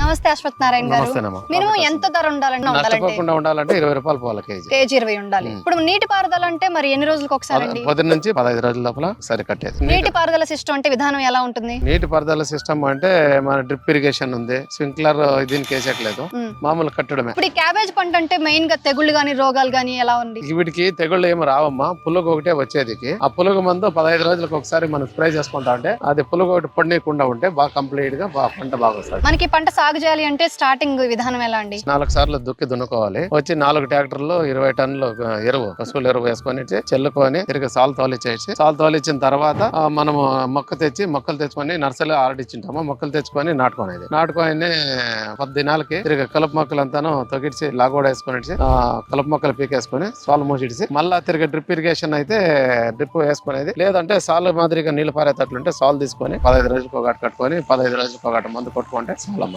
నమస్తే అశ్వత్ నారాయణ గారు. నమస్తేనమ్మా. మినిమం ఎంత ధర నష్టపోకుండా ఉండాలంటే 20 రూపాయలు పోవాలి కేజీ 20 ఉండాలి. ఇప్పుడు నీటి పారుదల అంటే మరి ఎన్ని రోజులకు ఒకసారి అండి? 10 నుంచి 15 రోజుల లోపల సరి కట్టేది. నీటి పారుదల సిస్టమ్ అంటే విధానం ఎలా ఉంటుంది? నీటి పారుదల సిస్టమ్ అంటే మన డ్రిప్ ఇరిగేషన్ ఉంది, స్ప్రింక్లర్ దీనికి వేసేట్లేదు, మామూలు కట్టడమే. ఇప్పుడు ఈ క్యాబేజ్ పంట అంటే మెయిన్ గా తెగుళ్ళు గానీ రోగాలు గానీ ఎలా ఉంది? వీటికి తెగుళ్ళు ఏమి రావమ్మా, పులుగు ఒకటే వచ్చేది. ఆ పులుగు మందు 15 రోజులకు ఒకసారి మనం స్ప్రే చేసుకుంటా ఉంటే అది పులుగు ఒకటి పడనీయకుండా ఉంటే బాగా కంప్లీట్ గా పంట బాగా వస్తుంది. మనకి పంట సాగు చేయాలి అంటే స్టార్టింగ్ విధానం ఎలా అండి? 4 సార్లు దున్నుకోవాలి. వచ్చి 4 ట్రాక్టర్లు 20 టన్నులు ఎరువు, పశువుల ఎరువు వేసుకొని చెల్లుకొని తిరిగి సాల్ తోలిచ్చేసి, సాల్ తోలిచ్చిన తర్వాత మనము మొక్కలు తెచ్చుకొని నర్సరీలో ఆరడిచ్చింటాము. మొక్కలు తెచ్చుకొని నాటుకునేది. నాటుకొని 10 దినాలకి తిరిగి కలుపు మొక్కలంతాను తొగిడిచి లాగోడ వేసుకొని కలుపు మొక్కలు పీకేసుకొని సాల్ మూసిడిచి మళ్ళా తిరిగి డ్రిప్ ఇరిగేషన్ అయితే డ్రిప్ వేసుకునేది. లేదంటే సాల్ మాదిరిగా నీళ్లు పారేటట్లుంటే సాల్ తీసుకొని 15 రోజులకు ఒకటి కట్టుకొని 15 రోజులకు ఒకటి మందు కొట్టుకుంటే చాలా మంది.